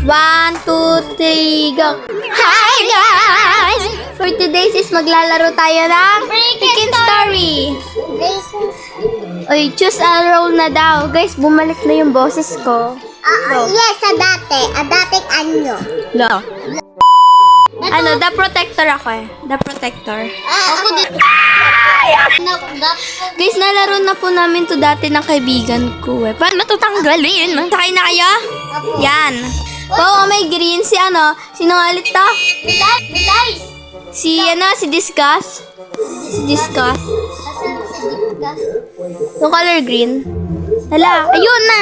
1, 2, 3, go! Hi guys! For today's is maglalaro tayo ng Chicken Story. Uy, choose a role na daw. Guys, bumalik na yung boses ko. Yes, sa dati. Dating anyo. No. Ano, the protector ako eh. The protector. Ako din. Guys, nalaro na po namin to dati ng kaibigan ko eh. Paano matutanggalin? Sakay na kayo? Yan. Oo, may green. Si ano? Sino nga ulit to? Si ano? Si Discuss? Si Discuss. Yung color green. Hala, ayun na!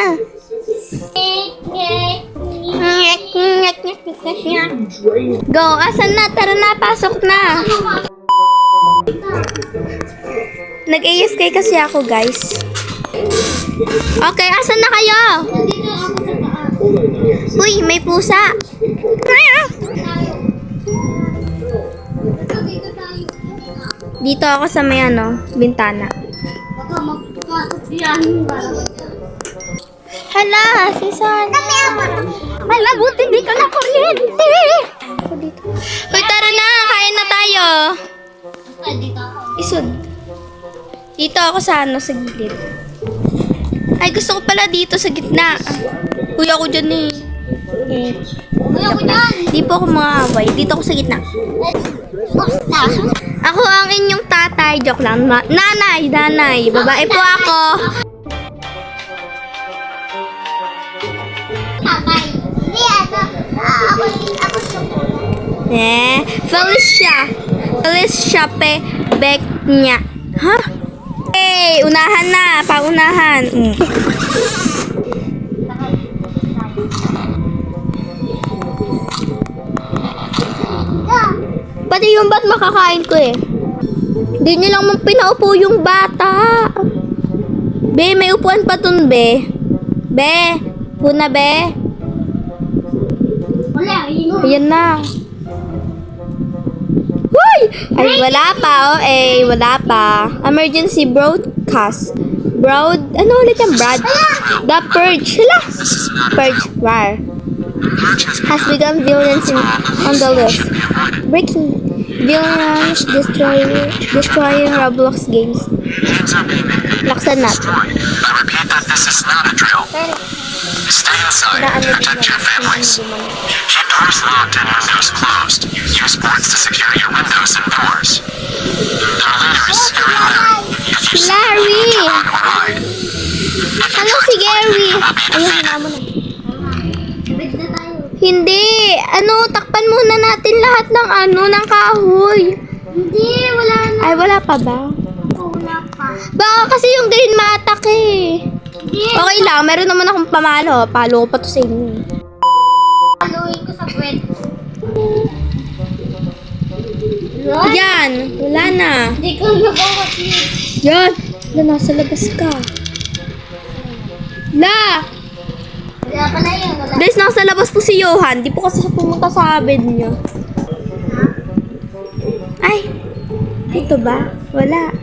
Go, asan na? Tara na, pasok na! Nag-AFK kasi ako, guys. Okay, asan na kayo? Uy, may pusa. Dito ako sa may ano, bintana. Hala, si Son. Hala, buti hindi ka na kuryente. Uy, tara na, kain na tayo. Isod. Dito ako sa ano, sa gilid. Ay, gusto ko pala dito sa gitna. Uy, ako dyan eh. Di po ako makakaway. Dito ako sa gitna. Ako ang inyong tatay. Joke lang. Nanay. Babae po ako. Felicia Beknya. Ha? Hey, unahan na. Paunahan. Pati yung bat makakain ko eh. Hindi nyo lang mong pinaupo yung bata. Be, may upuan pa dun, be. Be, puna, be. Ayan na. Huy! Ay, wala pa, oh, eh. Wala pa. Emergency broadcast. Ano ulit yung Brad? The Purge. Hala! Purge. War. Has begun violence on the list. Breaking violence, destroying Roblox games. Laksan natin. I repeat that this is not a drill. Stay inside and protect your families. Keep doors locked and windows closed. Use boards to secure your windows and doors. Our leader is Scary Larry. If you see Larry! him, run or hide. Ano si Gary? Ayun, mo na. Hindi. Ano, takpan muna natin lahat ng ano, ng kahoy. Hindi, wala na. Ay, wala pa ba? Wala pa. Baka kasi yung green ma-attack eh. Hindi. Okay lang, meron naman akong pamalo. Palo ko pa to sa inyo. Paluin ko sa puwet. Yan, wala na. Hindi ko nagawa. Yan, nasa labas ka. La! Wala pa na yun. Wala. Guys, nasa labas po si Johan. Di po kasi siya pumunta sa bed niya. Ay, ito ba? Wala.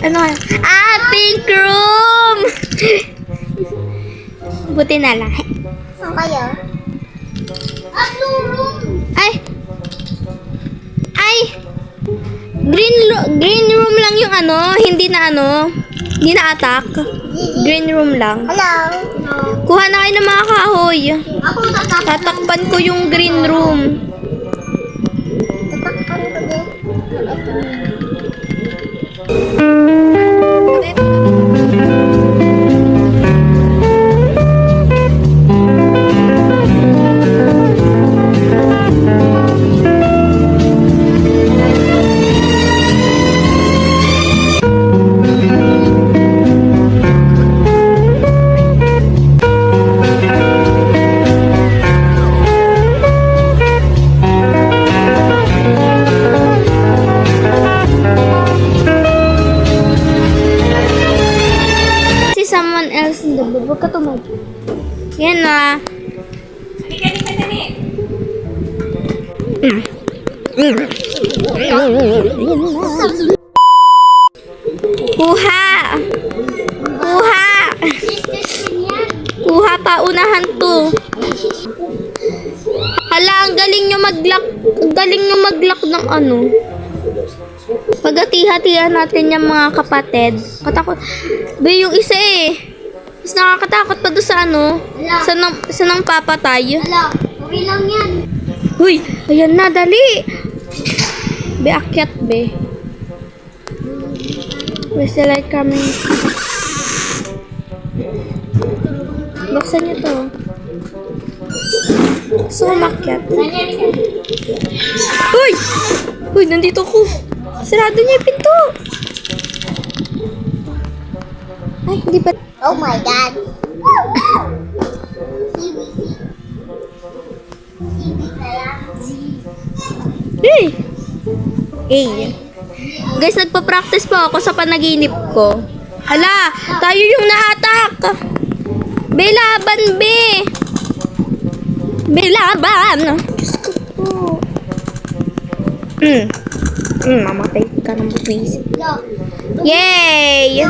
Ano? Pink room! Buti na lang. Saan kayo? Blue room. Ay! Green room lang yung ano, hindi na attack. Green room lang. Hello. Kuha na kayo ng mga kahoy. Ako tatakpan. Tatakpan ko yung green room. Tatakpan ko din. Someone else in the bed. Huwag ka tumag. Yan na. Kuha! Kuha! Kuha pa, unahan to. mag-lock. Ang galing nyo mag-lock ng ano. Pag-hati-hatihan natin yung mga kapatid. Katakot. Be, yung isa Mas nakakatakot pa doon sa ano. Sa nang papatay. Ala, okay lang yan. Uy, ayan na, dali. Be, akyat, be. Where's the light coming? Buksan niyo to. So, umakyat. Uy! Uy, nandito ko. Sarado niya yung pinto. Ay, hindi pa. Oh my God. Hey! Hey! Guys, nagpa-practice po ako sa panaginip ko. Hala! Tayo yung na-attack! Be, laban, be! Be, laban! Diyos ko po. Mamatay ka ng buwis. Yay!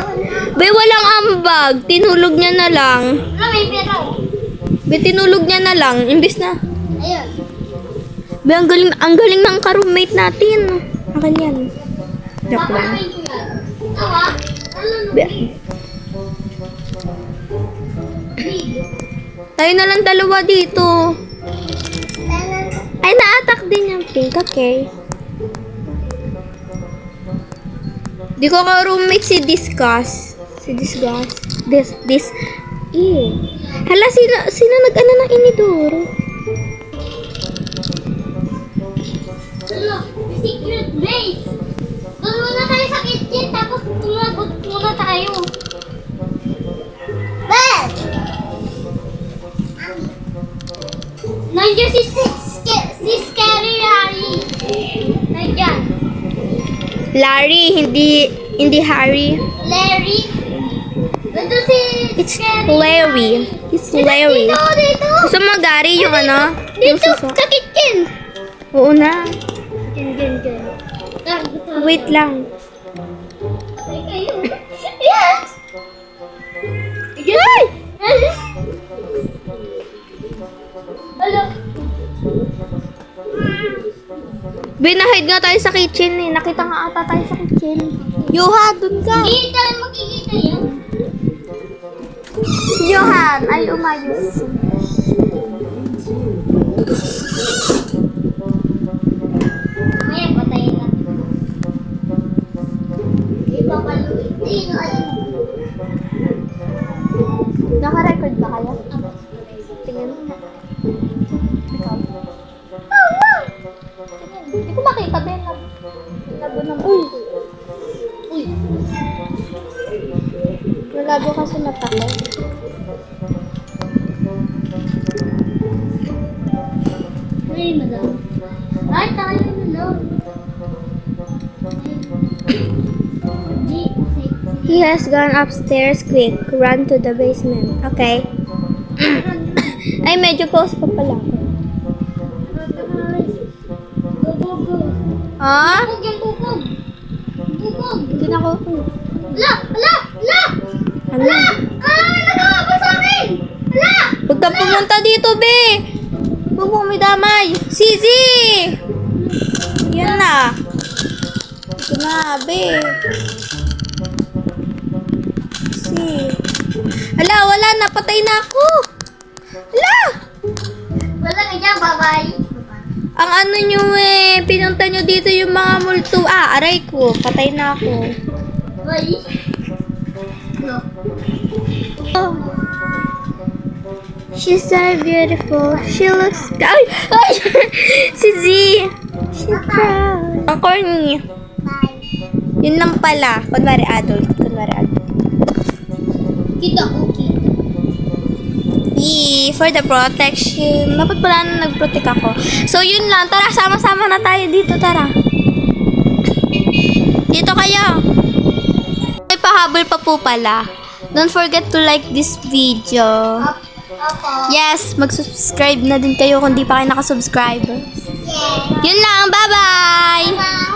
Be, walang ambag. Tinulog niya na lang. Ano, may pera. Be, tinulog niya na lang. Imbis na. Ayun. Be, ang galing ng ka-roommate natin. Akin yan. Joke lang. Tawa? Be, tayo na lang dalawa dito. Ay, na-attack din yung pink. Okay. Di ko ka-roommate si Discuss. This. Ew. Hala, sino nag-ano ng inidoro? Ano? Secret base. Doon muna tayo sa kitchen, tapos tumagot muna tayo. Ben! Nandiyan si Scary Harry. Nandiyan. Larry, hindi Harry. Larry. Nandun si It's Scary. Larry. It's Larry. Dito. Gusto mo, Gary, yung ano? Yung Dito, suso. sa kitchen. Oo na. Gan. Wait lang. Ay, kayo. Yes! Ay! Hello. Binahid nga tayo sa kitchen eh. Nakita nga ata tayo sa kitchen. Yoha, dun ka. Hindi tayo makikita yan. Johan, ay umayos. Maya, patayin natin. Hindi pa paluin. Naka-record ba kaya? Tingnan. Ikaw. Hindi ko makita, Ben. Labo ng... Uy! Malabo kasi mata ko. Ay, madam. Ay, tayo na lang. He has gone upstairs. Quick, run to the basement. Okay. Ay, medyo close pa pala. Go. Ha? Bugog. Hindi na ko. Ala! Ano? May nagawa pa sa akin! Ala! Huwag kang pumunta dito, be! Huwag mo may damay! Sisi! Yan na. Ito na, be. Ala, wala na. Patay na ako. Ala! Wala ka dyan, bye-bye. Ang ano nyo pinunta nyo dito yung mga multo. Aray ko. Patay na ako. Bye. No. Oh. She's so beautiful. She looks... Ay! Si Z. She's proud. Ang corny. Bye. Yun lang pala. Kunwari adult. Kita ko. For the protection. Dapat pala na nag-protect ako. So, yun lang. Tara, sama-sama na tayo dito. Tara. Dito kayo. May pahabol pa po pala. Don't forget to like this video. Ako. Yes, mag-subscribe na din kayo kung di pa kayo nakasubscribe. Yeah. Yun lang. Bye-bye! Bye.